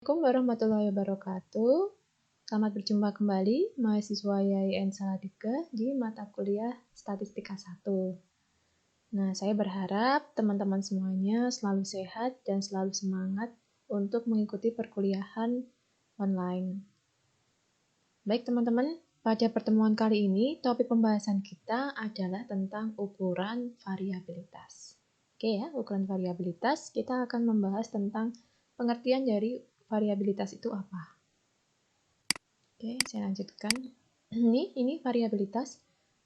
Assalamualaikum warahmatullahi wabarakatuh. Selamat berjumpa kembali mahasiswa YAIN Salatiga di mata kuliah Statistika 1. Nah, saya berharap teman-teman semuanya selalu sehat dan selalu semangat untuk mengikuti perkuliahan online. Baik teman-teman, pada pertemuan kali ini topik pembahasan kita adalah tentang ukuran variabilitas. Oke ya, ukuran variabilitas kita akan membahas tentang pengertian dari variabilitas itu apa. Oke, saya lanjutkan. Ini variabilitas.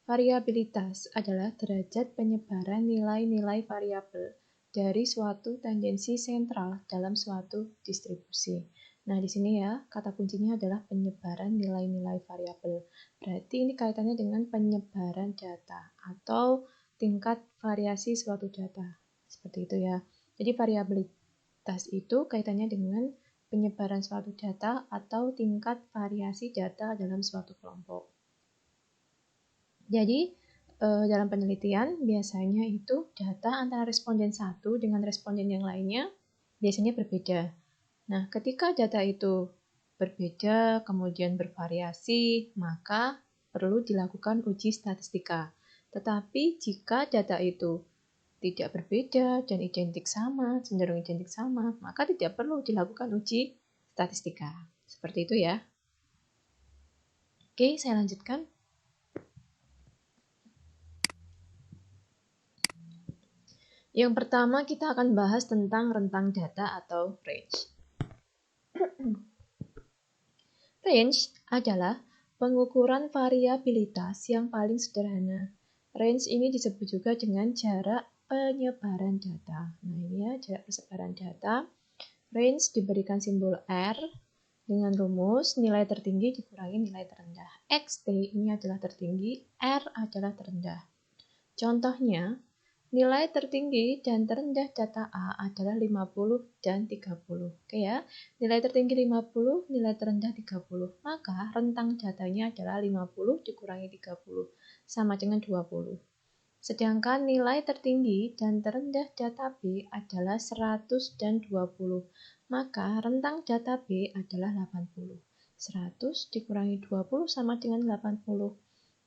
Variabilitas adalah derajat penyebaran nilai-nilai variabel dari suatu tangensi sentral dalam suatu distribusi. Nah, di sini ya, kata kuncinya adalah penyebaran nilai-nilai variabel. Berarti ini kaitannya dengan penyebaran data atau tingkat variasi suatu data. Seperti itu ya. Jadi variabilitas itu kaitannya dengan penyebaran suatu data atau tingkat variasi data dalam suatu kelompok. Jadi, dalam penelitian biasanya itu data antara responden satu dengan responden yang lainnya biasanya berbeda. Nah, ketika data itu berbeda, kemudian bervariasi, maka perlu dilakukan uji statistika. Tetapi jika data itu tidak berbeda dan identik sama, cenderung identik sama, maka tidak perlu dilakukan uji statistika. Seperti itu ya. Oke, saya lanjutkan. Yang pertama kita akan bahas tentang rentang data atau range. Range adalah pengukuran variabilitas yang paling sederhana. Range ini disebut juga dengan jarak penyebaran data. Nah, ini ya jarak persebaran data. Range diberikan simbol R dengan rumus nilai tertinggi dikurangi nilai terendah. XT ini adalah tertinggi, R adalah terendah. Contohnya, nilai tertinggi dan terendah data A adalah 50 dan 30. Oke ya, nilai tertinggi 50, nilai terendah 30. Maka rentang datanya adalah 50 dikurangi 30, sama dengan 20. Sedangkan nilai tertinggi dan terendah data B adalah 100 dan 20. Maka rentang data B adalah 80. 100 dikurangi 20 sama dengan 80.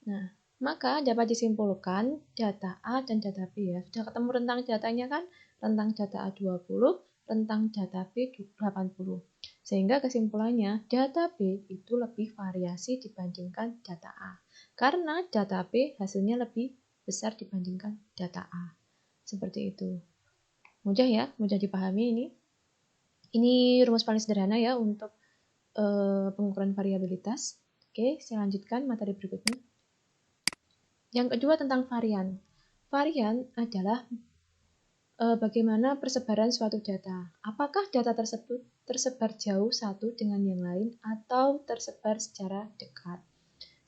Nah, maka dapat disimpulkan data A dan data B ya. Sudah ketemu rentang datanya kan? Rentang data A 20, rentang data B 80. Sehingga kesimpulannya data B itu lebih variasi dibandingkan data A. Karena data B hasilnya lebih besar dibandingkan data A. Seperti itu. Mudah ya, mudah dipahami ini. Ini rumus paling sederhana ya untuk pengukuran variabilitas. Oke, saya lanjutkan materi berikutnya. Yang kedua tentang varian. Varian adalah bagaimana persebaran suatu data. Apakah data tersebut tersebar jauh satu dengan yang lain atau tersebar secara dekat.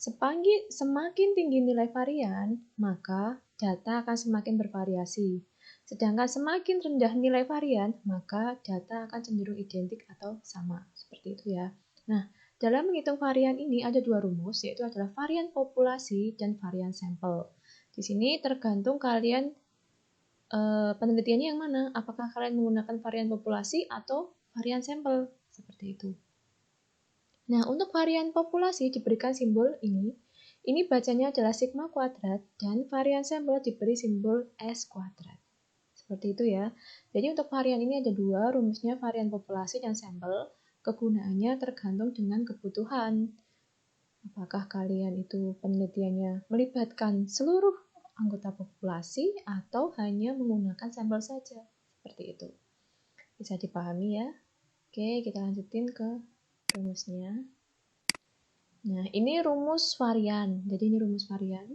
Semakin tinggi nilai varian, maka data akan semakin bervariasi. Sedangkan semakin rendah nilai varian, maka data akan cenderung identik atau sama. Seperti itu ya. Nah, dalam menghitung varian ini ada dua rumus, yaitu adalah varian populasi dan varian sampel. Di sini tergantung kalian penelitiannya yang mana. Apakah kalian menggunakan varian populasi atau varian sampel? Seperti itu. Nah, untuk varian populasi diberikan simbol ini. Ini bacanya adalah sigma kuadrat dan varian sampel diberi simbol S kuadrat. Seperti itu ya. Jadi untuk varian ini ada dua, rumusnya varian populasi dan sampel. Kegunaannya tergantung dengan kebutuhan. Apakah kalian itu penelitiannya melibatkan seluruh anggota populasi atau hanya menggunakan sampel saja? Seperti itu. Bisa dipahami ya. Oke, kita lanjutin ke rumusnya. Nah, ini rumus varian. Jadi ini rumus varian.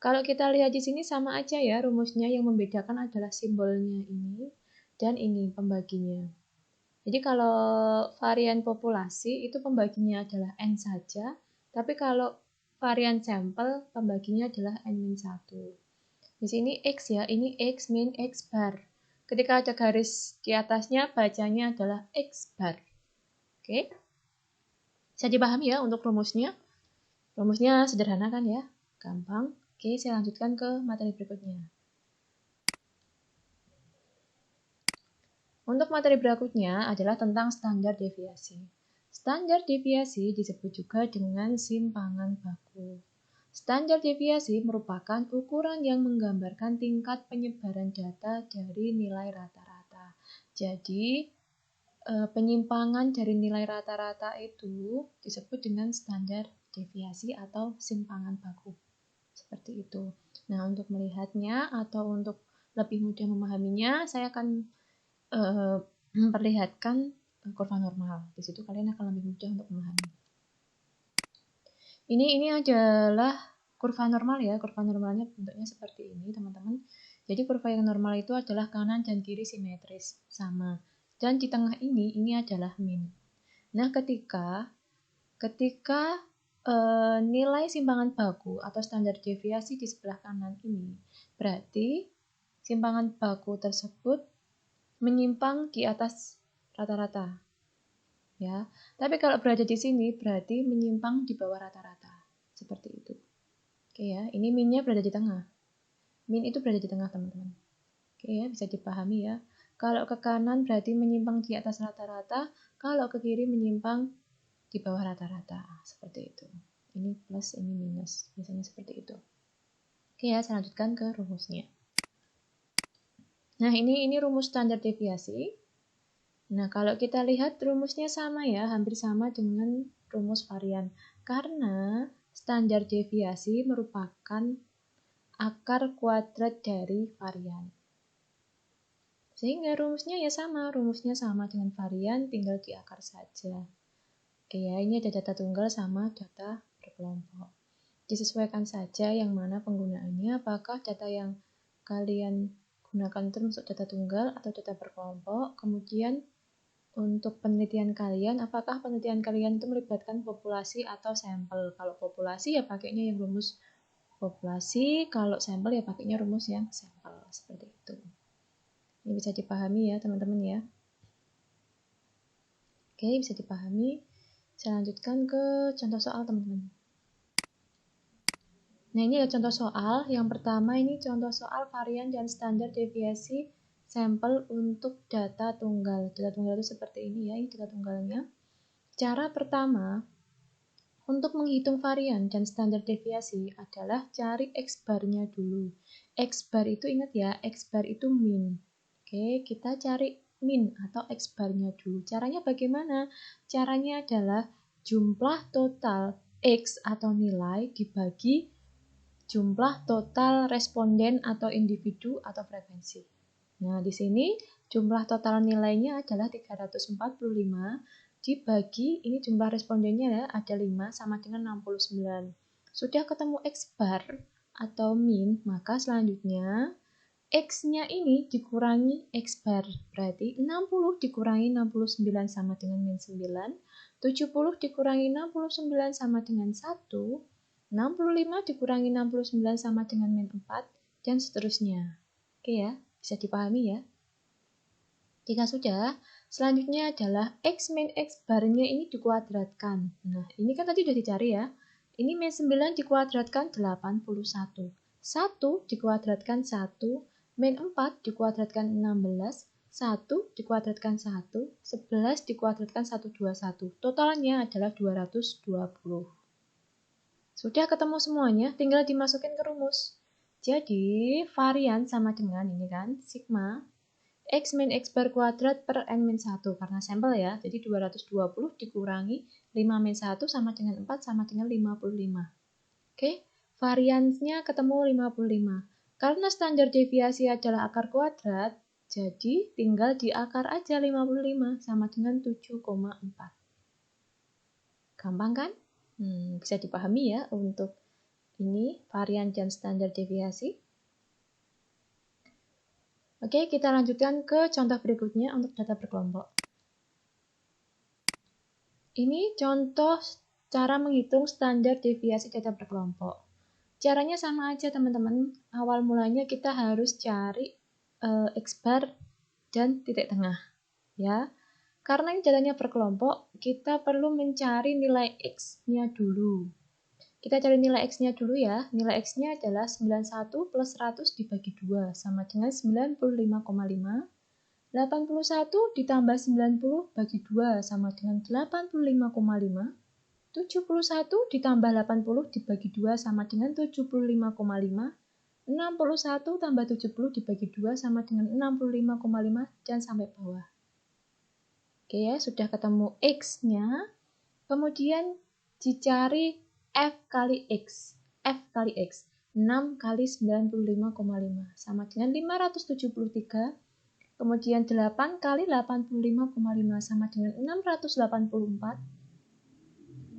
Kalau kita lihat di sini sama aja ya rumusnya, yang membedakan adalah simbolnya ini dan ini pembaginya. Jadi kalau varian populasi itu pembaginya adalah N saja, tapi kalau varian sampel pembaginya adalah N-1. Di sini X ya, ini X min X bar. Ketika ada garis di atasnya bacanya adalah X bar. Oke. Bisa dipahami ya untuk rumusnya. Rumusnya sederhana kan ya, gampang. Oke, saya lanjutkan ke materi berikutnya. Untuk materi berikutnya adalah tentang standar deviasi. Standar deviasi disebut juga dengan simpangan baku. Standar deviasi merupakan ukuran yang menggambarkan tingkat penyebaran data dari nilai rata-rata. Jadi, penyimpangan dari nilai rata-rata itu disebut dengan standar deviasi atau simpangan baku. Seperti itu. Nah, untuk melihatnya atau untuk lebih mudah memahaminya, saya akan memperlihatkan kurva normal. Di situ kalian akan lebih mudah untuk memahami. Ini adalah kurva normal ya. Kurva normalnya bentuknya seperti ini, teman-teman. Jadi kurva yang normal itu adalah kanan dan kiri simetris, sama. Dan di tengah ini adalah min. Nah, ketika nilai simpangan baku atau standar deviasi di sebelah kanan ini, berarti simpangan baku tersebut menyimpang di atas rata-rata. Ya. Tapi kalau berada di sini berarti menyimpang di bawah rata-rata. Seperti itu. Oke ya, ini minnya berada di tengah. Min itu berada di tengah, teman-teman. Oke ya, bisa dipahami ya. Kalau ke kanan berarti menyimpang di atas rata-rata, kalau ke kiri menyimpang di bawah rata-rata. Seperti itu. Ini plus, ini minus. Biasanya seperti itu. Oke ya, saya lanjutkan ke rumusnya. Nah, ini rumus standar deviasi. Nah, kalau kita lihat rumusnya sama ya, hampir sama dengan rumus varian. Karena standar deviasi merupakan akar kuadrat dari varian. Sehingga rumusnya sama dengan varian, tinggal diakar saja. Oke ya, ini ada data tunggal sama data berkelompok. Disesuaikan saja yang mana penggunaannya, apakah data yang kalian gunakan termasuk data tunggal atau data berkelompok. Kemudian untuk penelitian kalian, apakah penelitian kalian itu melibatkan populasi atau sampel. Kalau populasi ya pakainya yang rumus populasi, kalau sampel ya pakainya rumus yang sampel. Seperti itu. Ini bisa dipahami ya teman-teman ya. Oke, bisa dipahami. Saya lanjutkan ke contoh soal teman-teman. Nah, ini ada contoh soal. Yang pertama ini contoh soal varian dan standar deviasi sampel untuk data tunggal. Data tunggal itu seperti ini ya, ini data tunggalnya. Cara pertama untuk menghitung varian dan standar deviasi adalah cari X-bar-nya dulu. X-bar itu ingat ya, X-bar itu min. Oke, kita cari min atau X-bar-nya dulu. Caranya bagaimana? Caranya adalah jumlah total X atau nilai dibagi jumlah total responden atau individu atau frekuensi. Nah, di sini jumlah total nilainya adalah 345 dibagi, ini jumlah respondennya ya, ada 5 sama dengan 69. Sudah ketemu X-bar atau min, maka selanjutnya X-nya ini dikurangi X-bar. Berarti 60 dikurangi 69 sama dengan min 9, 70 dikurangi 69 sama dengan 1, 65 dikurangi 69 sama dengan min 4, dan seterusnya. Oke ya, bisa dipahami ya. Jika sudah, selanjutnya adalah X min X barnya ini dikuadratkan. Nah, ini kan tadi sudah dicari ya. Ini min 9 dikuadratkan 81. 1 dikuadratkan 1, min 4 dikuadratkan 16, 1 dikuadratkan 1, 11 dikuadratkan 121. Totalnya adalah 220. Sudah ketemu semuanya, tinggal dimasukin ke rumus. Jadi, varian sama dengan ini kan, sigma X min X bar kuadrat per N min 1. Karena sampel ya, jadi 220 dikurangi 5 min 1 sama dengan 4 sama dengan 55. Oke, variannya ketemu 55. Karena standar deviasi adalah akar kuadrat, jadi tinggal diakar aja 55 sama dengan 7,4. Gampang kan? Bisa dipahami ya untuk ini varian dan standar deviasi. Oke, kita lanjutkan ke contoh berikutnya untuk data berkelompok. Ini contoh cara menghitung standar deviasi data berkelompok. Caranya sama aja teman-teman. Awal mulanya kita harus cari X-bar dan titik tengah. Ya. Karena ini datanya berkelompok, kita perlu mencari nilai X-nya dulu. Kita cari nilai X-nya dulu ya. Nilai X-nya adalah 91 plus 100 dibagi 2, sama dengan 95,5. 81 ditambah 90 bagi 2 sama dengan 85,5. 71 ditambah 80 dibagi 2 sama dengan 75,5. 61 tambah 70 dibagi 2 sama dengan 65,5 dan sampai bawah. Oke ya, sudah ketemu X-nya. Kemudian dicari F kali X. F kali X. 6 kali 95,5 sama dengan 573. Kemudian 8 kali 85,5 sama dengan 684.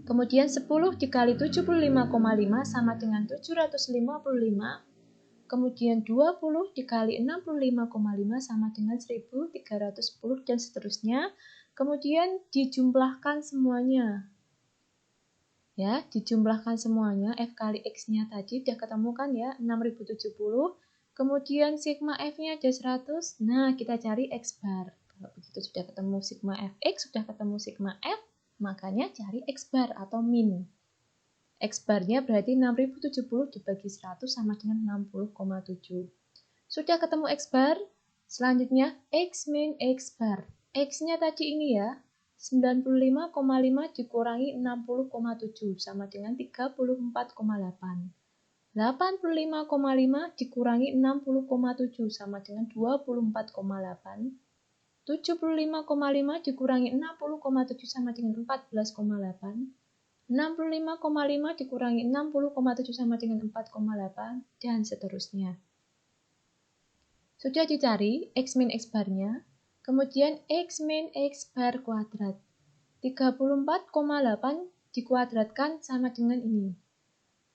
Kemudian 10 dikali 75,5 sama dengan 755. Kemudian 20 dikali 65,5 sama dengan 1310 dan seterusnya. Kemudian dijumlahkan semuanya. Ya, dijumlahkan semuanya. F kali X-nya tadi udah ketemu kan ya, 6070. Kemudian sigma F-nya ada 100. Nah, kita cari X bar. Kalau begitu sudah ketemu sigma Fx, sudah ketemu sigma F, makanya cari X bar atau min. X bar-nya berarti 6070 dibagi 100 sama dengan 60,7. Sudah ketemu X bar, selanjutnya X min X bar. X-nya tadi ini ya, 95,5 dikurangi 60,7 sama dengan 34,8. 85,5 dikurangi 60,7 sama dengan 24,8. 75,5 dikurangi 60,7 sama dengan 14,8. 65,5 dikurangi 60,7 sama dengan 4,8 dan seterusnya. Sudah dicari X min X barnya, kemudian X min X bar kuadrat. 34,8 dikuadratkan sama dengan ini.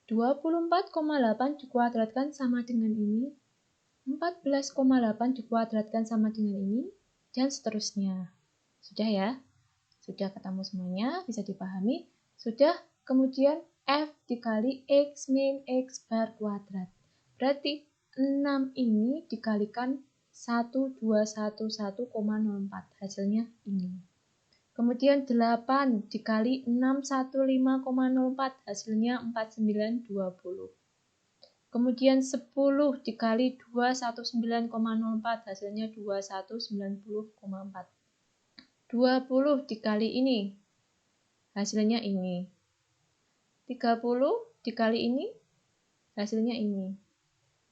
24,8 dikuadratkan sama dengan ini. 14,8 dikuadratkan sama dengan ini. Dan seterusnya. Sudah ya? Sudah ketemu semuanya, bisa dipahami. Sudah, kemudian F dikali X min X bar kuadrat. Berarti 6 ini dikalikan 1211,04. Hasilnya ini. Kemudian 8 dikali 615,04. Hasilnya 4920. Kemudian 10 dikali 219,04. Hasilnya 2190,4. 20 dikali ini. Hasilnya ini. 30 dikali ini. Hasilnya ini.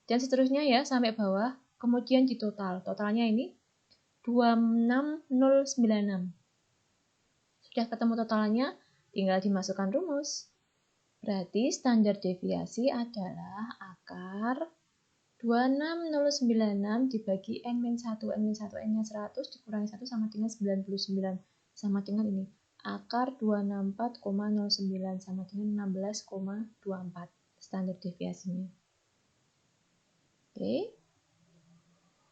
Dan seterusnya ya sampai bawah. Kemudian ditotal. Totalnya ini 26096. Sudah ketemu totalnya, tinggal dimasukkan rumus. Berarti standar deviasi adalah akar 26096 dibagi N-1. N-1 N-nya 100 dikurangi 1 sama dengan 99. Sama dengan ini. Akar 264,09 sama dengan 16,24. Standar deviasinya. Oke.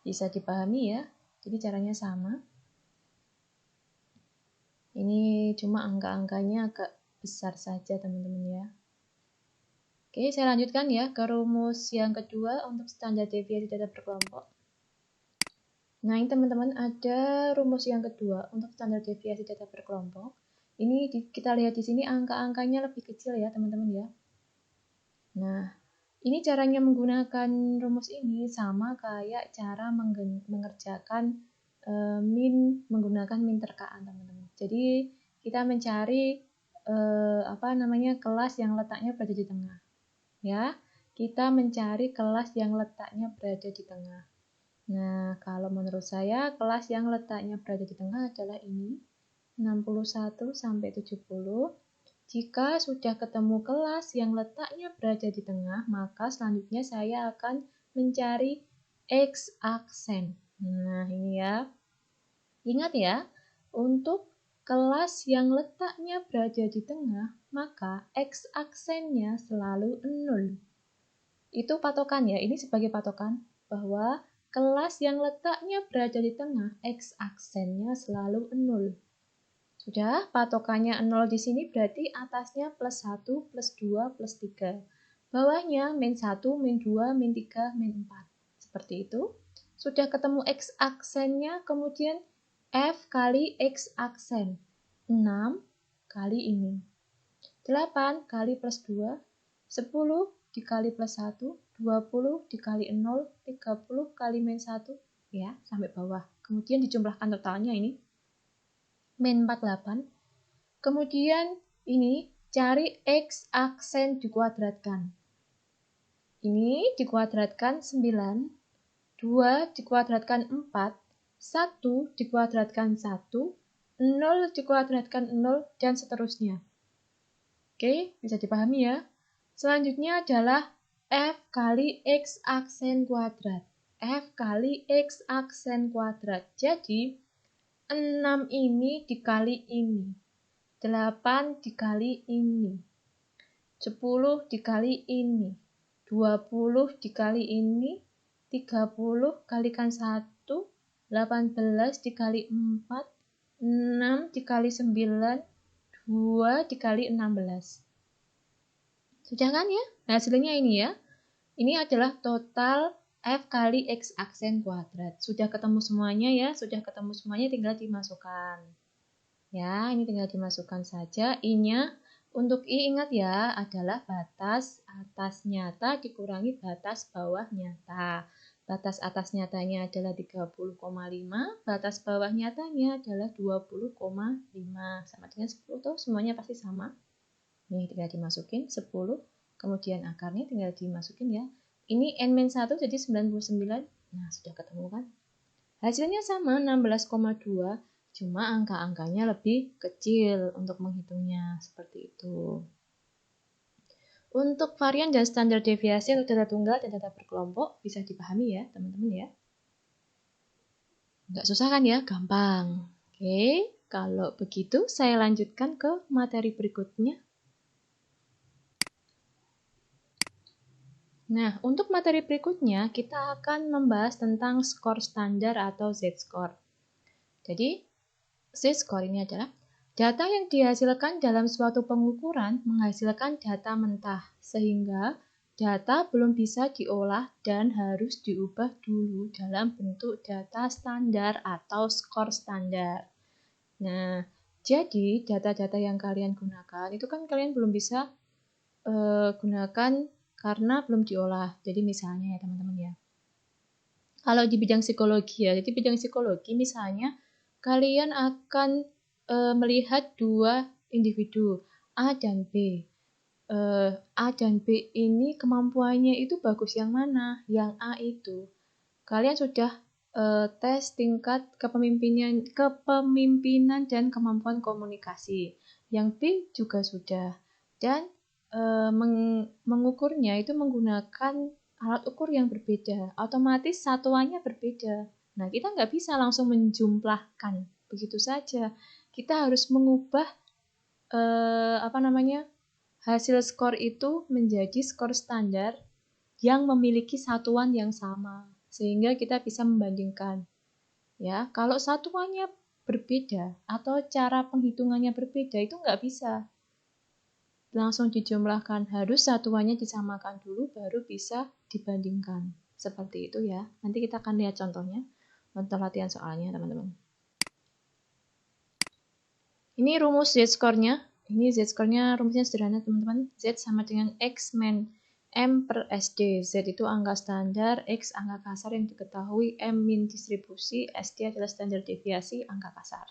Bisa dipahami ya. Jadi caranya sama. Ini cuma angka-angkanya agak besar saja teman-teman ya. Oke, saya lanjutkan ya ke rumus yang kedua untuk standar deviasi data berkelompok. Nah, ini teman-teman ada rumus yang kedua untuk standar deviasi data berkelompok. Ini kita lihat di sini angka-angkanya lebih kecil ya teman-teman ya. Nah, ini caranya menggunakan rumus ini sama kayak cara mengerjakan menggunakan min terkaan teman-teman. Jadi kita mencari kelas yang letaknya berada di tengah. Ya, kita mencari kelas yang letaknya berada di tengah. Nah, kalau menurut saya kelas yang letaknya berada di tengah adalah ini 61 sampai 70. Jika sudah ketemu kelas yang letaknya berada di tengah, maka selanjutnya saya akan mencari X aksen. Nah, ini ya. Ingat ya, untuk kelas yang letaknya berada di tengah, maka X aksennya selalu 0. Itu patokan ya, ini sebagai patokan bahwa kelas yang letaknya berada di tengah, X aksennya selalu 0. Sudah, patokannya 0 di sini berarti atasnya plus 1, plus 2, plus 3. Bawahnya min 1, min 2, min 3, min 4. Seperti itu. Sudah ketemu X aksennya, kemudian F kali X aksen. 6 kali ini. 8 kali plus 2. 10 dikali plus 1. 20 dikali 0. 30 kali min 1. Ya, sampai bawah. kemudian dijumlahkan totalnya ini, min 48. Kemudian ini cari X aksen dikuadratkan. Ini dikuadratkan 9, 2 dikuadratkan 4, 1 dikuadratkan 1, 0 dikuadratkan 0, dan seterusnya. Oke, bisa dipahami ya. Selanjutnya adalah F kali X aksen kuadrat. F kali X aksen kuadrat. Jadi, 6 ini dikali ini. 8 dikali ini. 10 dikali ini. 20 dikali ini. 30 kalikan 1. 18 dikali 4. 6 dikali 9. 2 dikali 16. Sudah kan ya? Nah, hasilnya ini ya. Ini adalah total F kali X aksen kuadrat. Sudah ketemu semuanya ya? Sudah ketemu semuanya, tinggal dimasukkan. Ya, ini tinggal dimasukkan saja. I-nya, untuk I ingat ya, adalah batas atas nyata dikurangi batas bawah nyata. Batas atas nyatanya adalah 30,5, batas bawah nyatanya adalah 20,5. Sama dengan 10 tuh, semuanya pasti sama. Ini tinggal dimasukin 10, kemudian akarnya tinggal dimasukin ya. Ini N-1 jadi 99. Nah, sudah ketemu kan? Hasilnya sama 16,2, cuma angka-angkanya lebih kecil untuk menghitungnya, seperti itu. Untuk varian dan standar deviasi untuk data tunggal dan data berkelompok bisa dipahami ya, teman-teman ya. Nggak susah kan ya? Gampang. Oke, kalau begitu saya lanjutkan ke materi berikutnya. Nah, untuk materi berikutnya kita akan membahas tentang skor standar atau Z-score. Jadi, Z-score ini adalah data yang dihasilkan dalam suatu pengukuran menghasilkan data mentah, sehingga data belum bisa diolah dan harus diubah dulu dalam bentuk data standar atau skor standar. Nah, jadi data-data yang kalian gunakan itu kan kalian belum bisa gunakan karena belum diolah. Jadi misalnya ya teman-teman ya, kalau di bidang psikologi ya, jadi bidang psikologi misalnya kalian akan melihat dua individu A dan B. A dan B ini kemampuannya itu bagus yang mana? Yang A itu. Kalian sudah tes tingkat kepemimpinan dan kemampuan komunikasi. Yang B juga sudah. Dan mengukurnya itu menggunakan alat ukur yang berbeda. Otomatis satuannya berbeda. Nah, kita nggak bisa langsung menjumlahkan begitu saja. Kita harus mengubah hasil skor itu menjadi skor standar yang memiliki satuan yang sama, sehingga kita bisa membandingkan. Ya, kalau satuannya berbeda atau cara penghitungannya berbeda itu nggak bisa langsung dijumlahkan, harus satuannya disamakan dulu baru bisa dibandingkan. Seperti itu ya. Nanti kita akan lihat contohnya untuk latihan soalnya, teman-teman. Ini rumus Z-score-nya. Ini Z-score-nya rumusnya sederhana, teman-teman. Z sama dengan X min M per SD. Z itu angka standar, X angka kasar yang diketahui, M min distribusi, SD adalah standar deviasi angka kasar.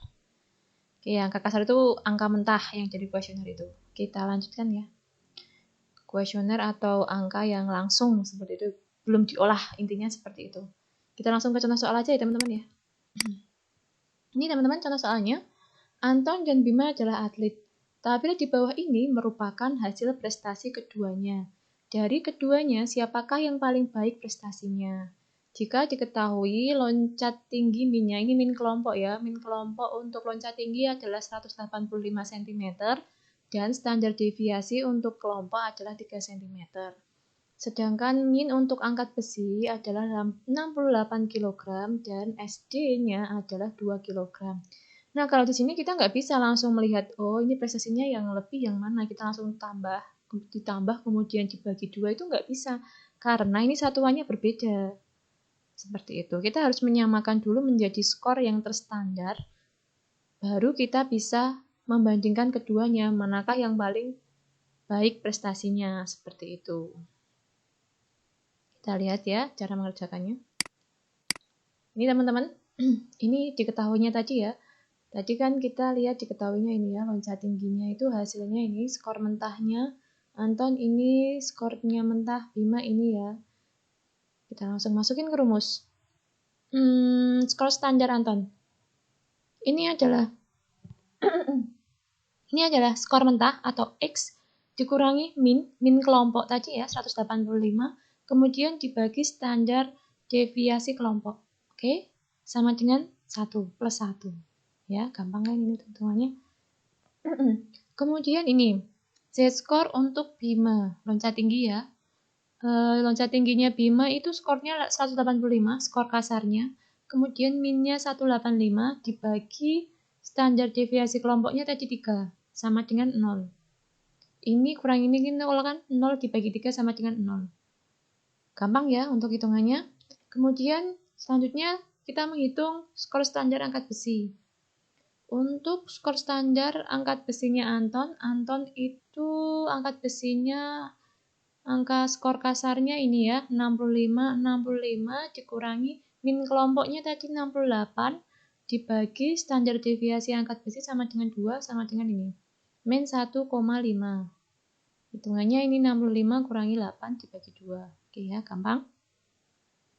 Oke, angka kasar itu angka mentah yang jadi kuesioner itu. Kita lanjutkan ya. Kuesioner atau angka yang langsung seperti itu, belum diolah, intinya seperti itu. Kita langsung ke contoh soal aja ya teman-teman ya. Ini teman-teman contoh soalnya. Anton dan Bima adalah atlet. Tabel di bawah ini merupakan hasil prestasi keduanya. Dari keduanya, siapakah yang paling baik prestasinya? Jika diketahui loncat tinggi minnya, ini min kelompok ya. Min kelompok untuk loncat tinggi adalah 185 cm dan standar deviasi untuk kelompok adalah 3 cm. Sedangkan min untuk angkat besi adalah 68 kg dan SD-nya adalah 2 kg. Nah, kalau di sini kita nggak bisa langsung melihat, oh ini prestasinya yang lebih yang mana, kita langsung ditambah kemudian dibagi 2 itu nggak bisa, karena ini satuannya berbeda. Seperti itu, kita harus menyamakan dulu menjadi skor yang terstandar, baru kita bisa membandingkan keduanya, manakah yang paling baik prestasinya, seperti itu. Kita lihat ya cara mengerjakannya. Ini teman-teman. Ini diketahuinya tadi ya. Tadi kan kita lihat diketahuinya ini ya, loncat tingginya itu hasilnya ini, skor mentahnya Anton ini, skornya mentah Bima ini ya. Kita langsung masukin ke rumus. Skor standar Anton. Ini adalah skor mentah atau X dikurangi min kelompok tadi ya, 185, kemudian dibagi standar deviasi kelompok. Oke, sama dengan 1 plus 1. Ya, gampang kan ini hitungannya. Kemudian ini, Z-score untuk Bima, loncat tinggi ya. Loncat tingginya Bima itu skornya 185, skor kasarnya. Kemudian minnya 185 dibagi standar deviasi kelompoknya tadi 3, sama dengan 0. Ini kurang ini 0 kan, 0 dibagi 3 sama dengan 0. Gampang ya untuk hitungannya. Kemudian selanjutnya kita menghitung skor standar angkat besi. Untuk skor standar angkat besinya Anton itu angkat besinya, angka skor kasarnya ini ya, 65 dikurangi min kelompoknya tadi 68 dibagi standar deviasi angkat besi sama dengan 2 sama dengan ini. Min 1,5. Hitungannya ini 65 kurangi 8 dibagi 2. Oke ya, gampang.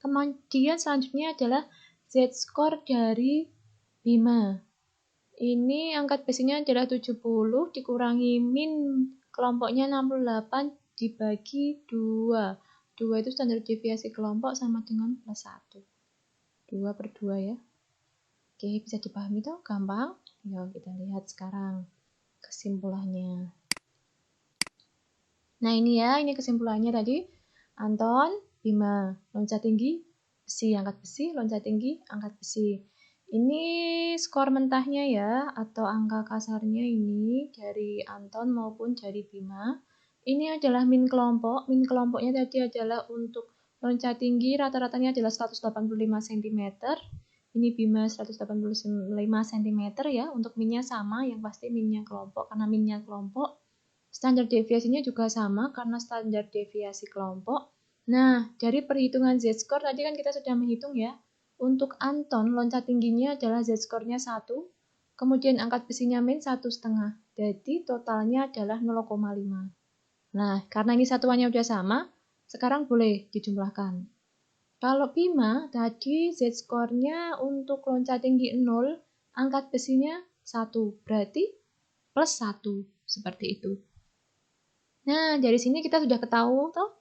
Kemudian selanjutnya adalah Z-score dari Bima. Ini angkat besinya adalah 70 dikurangi min kelompoknya 68 dibagi 2. 2 itu standar deviasi kelompok sama dengan plus 1. 2 per 2 ya. Oke, bisa dipahami toh? Gampang. Yuk kita lihat sekarang kesimpulannya. Nah ini ya, ini kesimpulannya tadi. Anton, Bima, loncat tinggi, angkat besi, loncat tinggi, angkat besi. Ini skor mentahnya ya, atau angka kasarnya ini dari Anton maupun dari Bima. Ini adalah min kelompok. Min kelompoknya tadi adalah untuk loncat tinggi, rata-ratanya adalah 185 cm. Ini Bima 185 cm ya, untuk minnya sama, yang pasti minnya kelompok. Karena minnya kelompok, standar deviasinya juga sama, karena standar deviasi kelompok. Nah, dari perhitungan Z-score tadi kan kita sudah menghitung ya. Untuk Anton, loncat tingginya adalah Z-score-nya 1, kemudian angkat besinya min 1,5. Jadi totalnya adalah 0,5. Nah, karena ini satuannya udah sama, sekarang boleh dijumlahkan. Kalau Bima, tadi Z-score-nya untuk loncat tinggi 0, angkat besinya 1, berarti plus 1, seperti itu. Nah, dari sini kita sudah ketahui toh.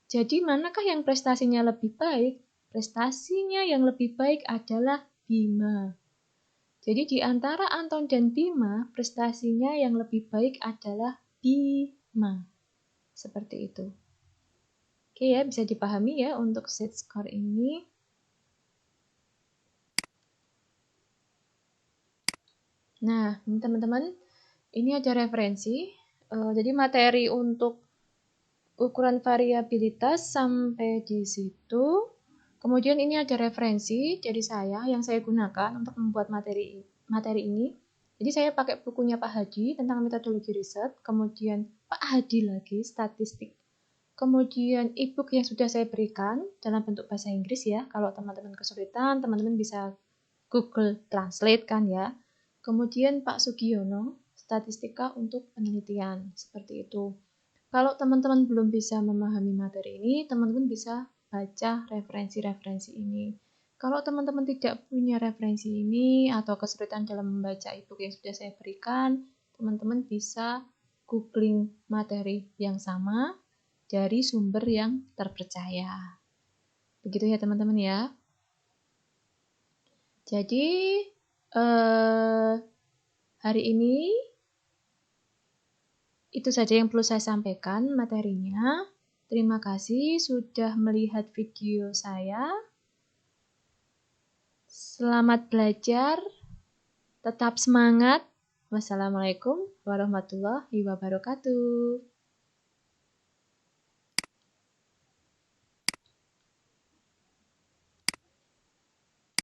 Jadi manakah yang prestasinya lebih baik? Prestasinya yang lebih baik adalah Bima. Jadi di antara Anton dan Bima, prestasinya yang lebih baik adalah Bima. Seperti itu. Oke ya, bisa dipahami ya untuk Z-score ini. Nah, teman-teman, ini ada referensi. Jadi materi untuk ukuran variabilitas sampai di situ. Kemudian ini ada referensi dari saya yang saya gunakan untuk membuat materi ini. Jadi saya pakai bukunya Pak Hadi tentang metodologi riset, kemudian Pak Hadi lagi statistik. Kemudian e-book yang sudah saya berikan dalam bentuk bahasa Inggris ya. Kalau teman-teman kesulitan, teman-teman bisa Google Translate kan ya. Kemudian Pak Sugiono, statistika untuk penelitian, seperti itu. Kalau teman-teman belum bisa memahami materi ini, teman-teman bisa baca referensi-referensi ini. Kalau teman-teman tidak punya referensi ini atau kesulitan dalam membaca e-book yang sudah saya berikan, teman-teman bisa googling materi yang sama dari sumber yang terpercaya. Begitu ya teman-teman ya. Jadi hari ini itu saja yang perlu saya sampaikan materinya. Terima kasih sudah melihat video saya. Selamat belajar, tetap semangat. Wassalamualaikum warahmatullahi wabarakatuh.